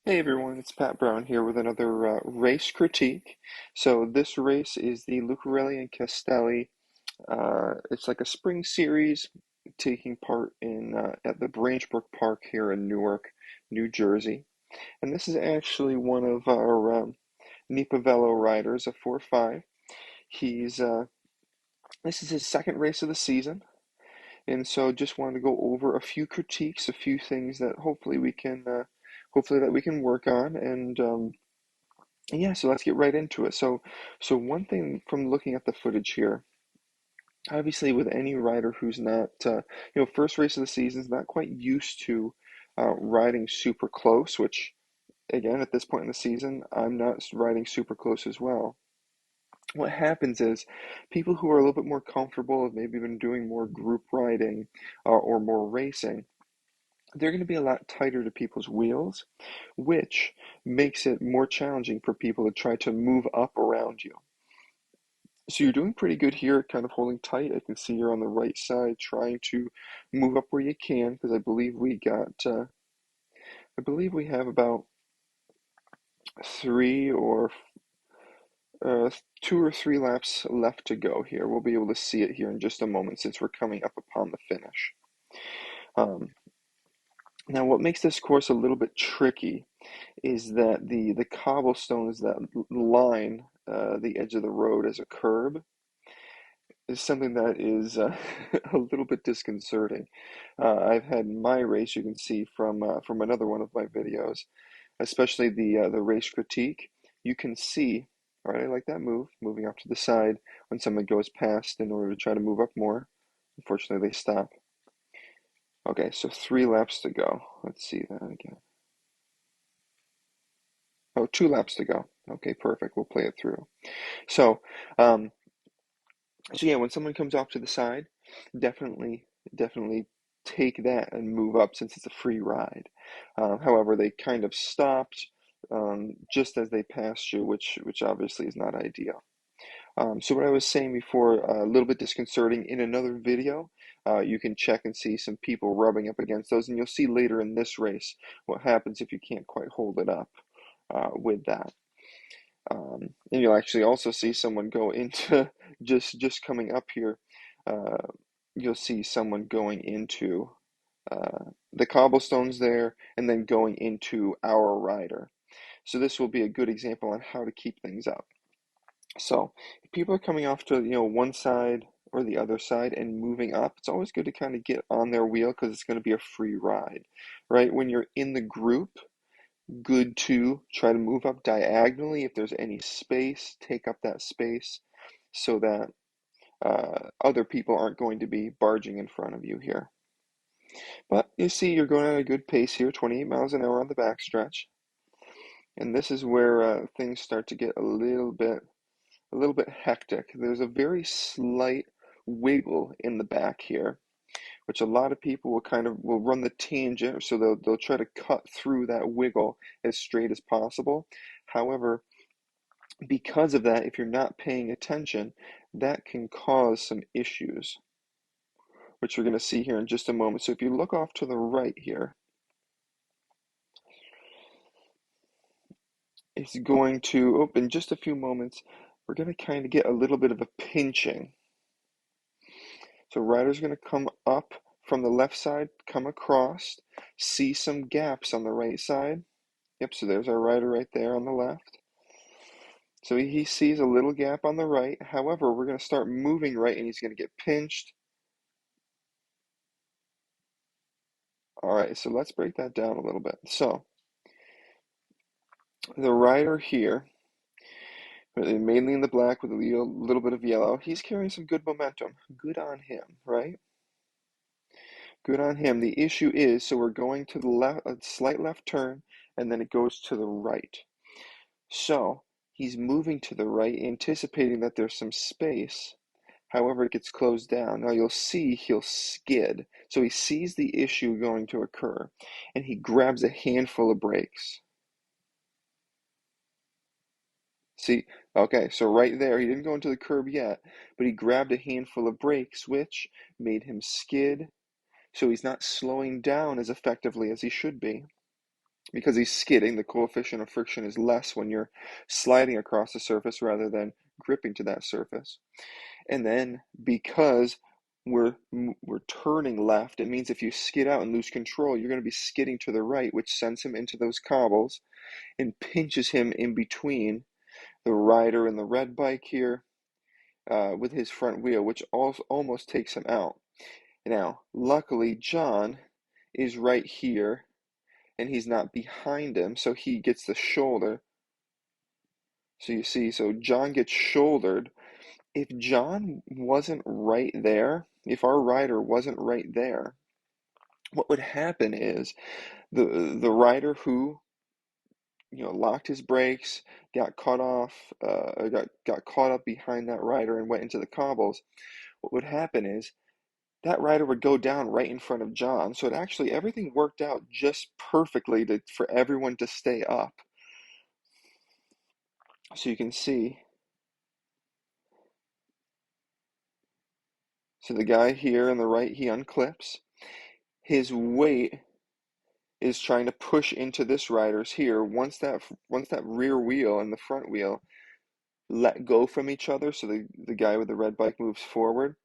Hey everyone, it's Pat Brown here with another race critique. So this race is the Lucarelli and Castaldi. It's like a spring series taking part in at the Branchbrook Park here in Newark, New Jersey. And this is actually one of our Nipavello riders, a 4-5. He's This is his second race of the season, and so just wanted to go over a few critiques, a few things that hopefully that we can work on, and yeah, so let's get right into it. So one thing from looking at the footage here, obviously with any rider who's not, first race of the season is not quite used to riding super close, which again, at this point in the season, I'm not riding super close as well. What happens is people who are a little bit more comfortable, have maybe been doing more group riding or more racing, they're going to be a lot tighter to people's wheels, which makes it more challenging for people to try to move up around you. So you're doing pretty good here, kind of holding tight. I can see you're on the right side, trying to move up where you can, because I believe we have about three or uh, 2 or 3 laps left to go here. We'll be able to see it here in just a moment since we're coming up upon the finish. Um, Now, what makes this course a little bit tricky is that the cobblestones that line the edge of the road as a curb is something that is a little bit disconcerting. I've had my race, you can see from another one of my videos, especially the race critique. You can see, all right, I like that move, moving off to the side when someone goes past in order to try to move up more. Unfortunately, they stop. Okay, so 3 laps to go. Let's see that again. Oh, 2 laps to go. Okay, perfect. We'll play it through. So, um, so yeah, when someone comes off to the side, definitely take that and move up since it's a free ride. However, they kind of stopped just as they passed you, which obviously is not ideal. So what I was saying before, a little bit disconcerting. In another video, you can check and see some people rubbing up against those, and you'll see later in this race what happens if you can't quite hold it up with that. And you'll actually also see someone go into just coming up here. Uh, you'll see someone going into the cobblestones there, and then going into our rider. So this will be a good example on how to keep things up. So if people are coming off to one side or the other side and moving up, it's always good to kind of get on their wheel because it's going to be a free ride, right? When you're in the group, good to try to move up diagonally if there's any space, take up that space so that other people aren't going to be barging in front of you here. But you see, you're going at a good pace here, 28 miles an hour on the backstretch, and this is where things start to get a little bit hectic. There's a very slight wiggle in the back here, which a lot of people will run the tangent, so they'll try to cut through that wiggle as straight as possible. However, because of that, if you're not paying attention, that can cause some issues, which we're going to see here in just a moment. So if you look off to the right here, it's going to open just a few moments. We're going to kind of get a little bit of a pinching. So rider's going to come up from the left side, come across, see some gaps on the right side. Yep, so there's our rider right there on the left. So he sees a little gap on the right. However, we're going to start moving right and he's going to get pinched. All right, so let's break that down a little bit. So the rider here, mainly in the black with a little bit of yellow, he's carrying some good momentum. Good on him, right? Good on him. The issue is, so we're going to the left, a slight left turn, and then it goes to the right. So he's moving to the right, anticipating that there's some space. However, it gets closed down. Now you'll see he'll skid. So he sees the issue going to occur, and he grabs a handful of brakes. See, okay, so right there, he didn't go into the curb yet, but he grabbed a handful of brakes, which made him skid. So he's not slowing down as effectively as he should be. because he's skidding. The coefficient of friction is less when you're sliding across the surface rather than gripping to that surface. And then because we're turning left, it means if you skid out and lose control, you're going to be skidding to the right, which sends him into those cobbles and pinches him in between the rider and the red bike here with his front wheel, which also almost takes him out. Now, luckily, John is right here and he's not behind him, so he gets the shoulder. So you see, so John gets shouldered. If John wasn't right there, if our rider wasn't right there, what would happen is the rider who locked his brakes, got caught off, got caught up behind that rider and went into the cobbles. What would happen is that rider would go down right in front of John. So it actually everything worked out just perfectly for everyone to stay up. So you can see, so the guy here on the right, he unclips. His weight is trying to push into this rider's here. Once that rear wheel and the front wheel let go from each other, so the guy with the red bike moves forward,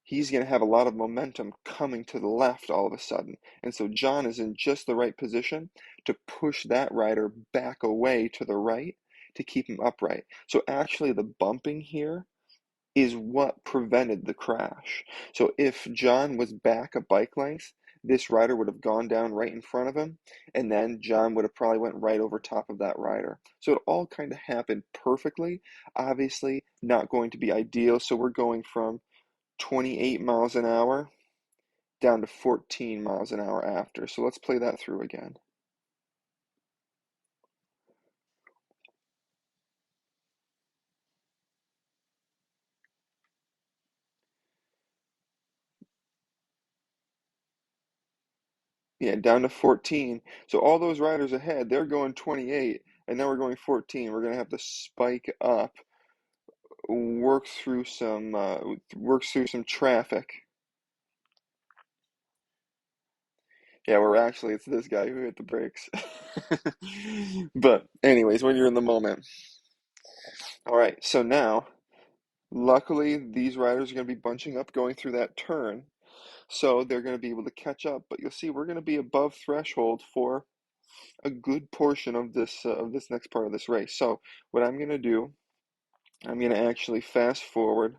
he's going to have a lot of momentum coming to the left all of a sudden. And so John is in just the right position to push that rider back away to the right to keep him upright. So actually the bumping here is what prevented the crash. So if John was back a bike length, this rider would have gone down right in front of him, and then John would have probably went right over top of that rider. So it all kind of happened perfectly. Obviously, not going to be ideal. So we're going from 28 miles an hour down to 14 miles an hour after. So let's play that through again. Yeah, down to 14. So all those riders ahead, they're going 28, and now we're going 14. We're going to have to spike up, work through some traffic. Yeah, it's this guy who hit the brakes. But anyways, when you're in the moment. All right, so now, luckily, these riders are going to be bunching up going through that turn. So they're going to be able to catch up, but you'll see we're going to be above threshold for a good portion of this next part of this race. So what I'm going to do, I'm going to actually fast forward.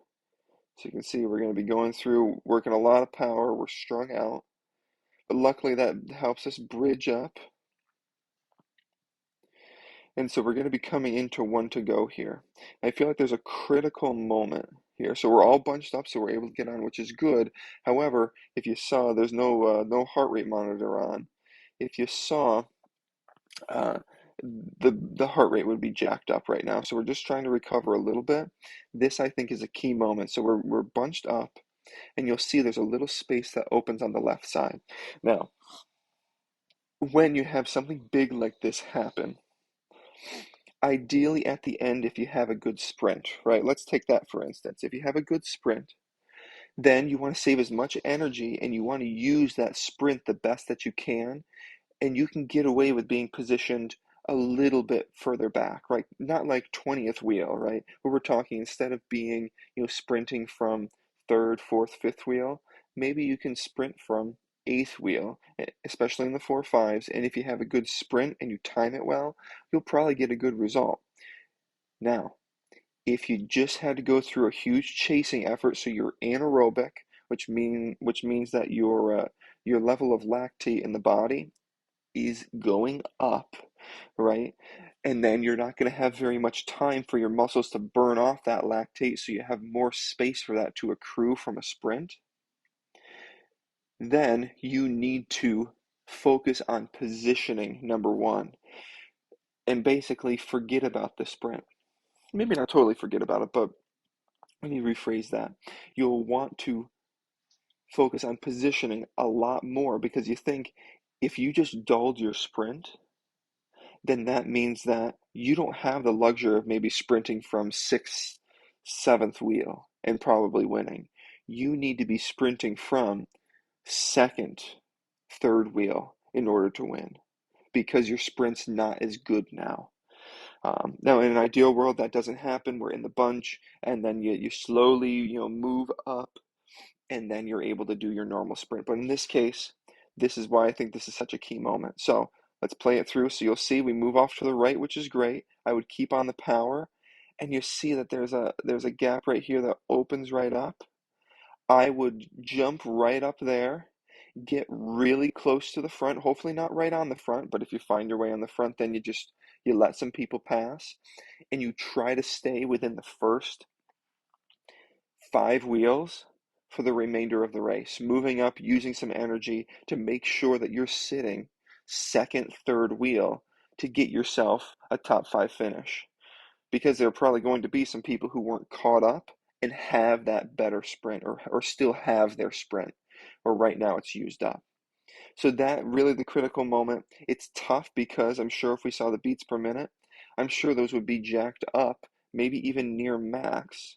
So you can see we're going to be going through, working a lot of power. We're strung out, but luckily that helps us bridge up. And so we're going to be coming into one to go here. I feel like there's a critical moment here. So we're all bunched up, so we're able to get on, which is good. However, if you saw, there's no heart rate monitor on. If you saw, uh, the heart rate would be jacked up right now. So we're just trying to recover a little bit. This I think is a key moment. So we're bunched up, and you'll see there's a little space that opens on the left side. Now, when you have something big like this happen, ideally at the end, if you have a good sprint, right? Let's take that for instance. If you have a good sprint, then you want to save as much energy and you want to use that sprint the best that you can, and you can get away with being positioned a little bit further back, right? Not like 20th wheel, right? But we're talking instead of being, sprinting from third, fourth, fifth wheel, maybe you can sprint from eighth wheel, especially in the 4.5s. And if you have a good sprint and you time it well, you'll probably get a good result. Now, if you just had to go through a huge chasing effort, so you're anaerobic, which means that your level of lactate in the body is going up, right? And then you're not going to have very much time for your muscles to burn off that lactate, so you have more space for that to accrue from a sprint. Then you need to focus on positioning, number one, and basically forget about the sprint. Maybe not totally forget about it, but let me rephrase that. You'll want to focus on positioning a lot more because you think if you just dulled your sprint, then that means that you don't have the luxury of maybe sprinting from sixth, seventh wheel and probably winning. You need to be sprinting from second, third wheel in order to win. because your sprint's not as good now. Now, in an ideal world, that doesn't happen. We're in the bunch, and then you slowly, move up, and then you're able to do your normal sprint. But in this case, this is why I think this is such a key moment. So let's play it through. So you'll see we move off to the right, which is great. I would keep on the power, and you see that there's a gap right here that opens right up. I would jump right up there, get really close to the front, hopefully not right on the front, but if you find your way on the front, then you let some people pass, and you try to stay within the first 5 wheels for the remainder of the race, moving up, using some energy to make sure that you're sitting second, third wheel to get yourself a top 5 finish. Because there are probably going to be some people who weren't caught up and have that better sprint, or still have their sprint, or right now it's used up. So that really the critical moment. It's tough because I'm sure if we saw the beats per minute, I'm sure those would be jacked up, maybe even near max.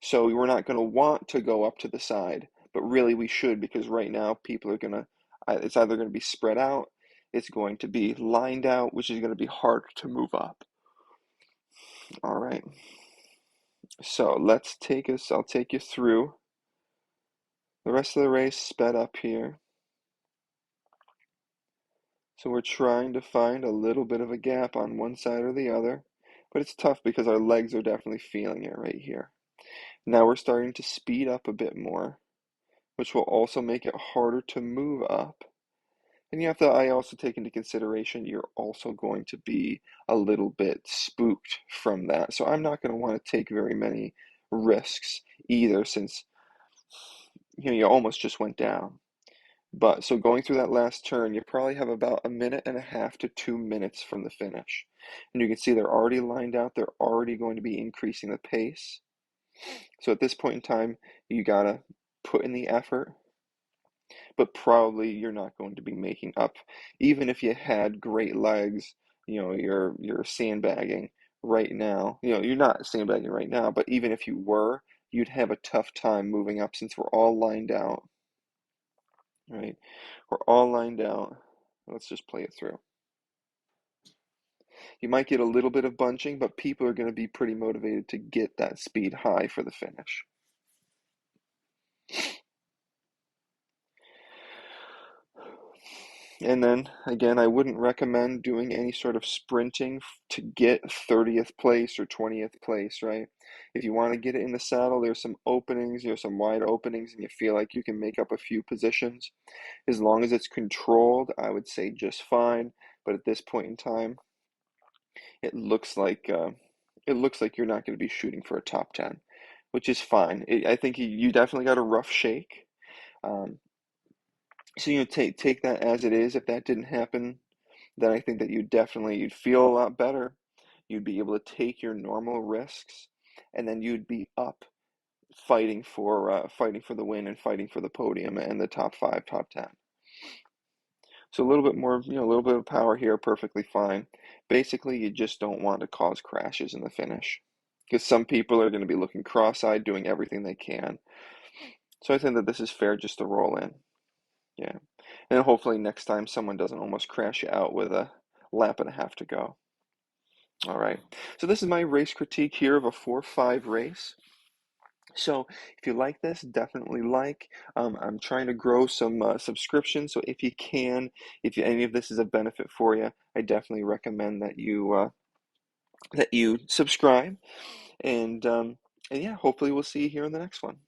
So we're not going to want to go up to the side, but really we should, because right now people are going to, it's either going to be spread out, it's going to be lined out, which is going to be hard to move up. All right. So I'll take you through the rest of the race sped up here. So we're trying to find a little bit of a gap on one side or the other, but it's tough because our legs are definitely feeling it right here. Now we're starting to speed up a bit more, which will also make it harder to move up. And I also take into consideration you're also going to be a little bit spooked from that. So I'm not going to want to take very many risks either, since you almost just went down. But so going through that last turn, you probably have about 1.5 to 2 minutes from the finish. And you can see they're already lined out. They're already going to be increasing the pace. So at this point in time, you gotta put in the effort, but probably you're not going to be making up. Even if you had great legs, you're sandbagging right now. You're not sandbagging right now, but even if you were, you'd have a tough time moving up since we're all lined out. Right? We're all lined out. Let's just play it through. You might get a little bit of bunching, but people are going to be pretty motivated to get that speed high for the finish. And then again, I wouldn't recommend doing any sort of sprinting to get 30th place or 20th place, right? If you want to get it in the saddle, there's some openings, some wide openings, and you feel like you can make up a few positions. As long as it's controlled, I would say just fine. But at this point in time, it looks like you're not going to be shooting for a top 10, which is fine. I think you definitely got a rough shake. Um, so take that as it is. If that didn't happen, then I think that you'd feel a lot better. You'd be able to take your normal risks, and then you'd be up fighting for the win and fighting for the podium and the top 5, top 10. So a little bit more, a little bit of power here, perfectly fine. Basically, you just don't want to cause crashes in the finish, because some people are going to be looking cross-eyed, doing everything they can. So I think that this is fair just to roll in. Yeah. And hopefully next time someone doesn't almost crash you out with a lap and a half to go. All right. So this is my race critique here of a 4-5 race. So if you like this, definitely like. I'm trying to grow some subscriptions, so if you can, if any of this is a benefit for you, I definitely recommend that you subscribe, and yeah, hopefully we'll see you here in the next one.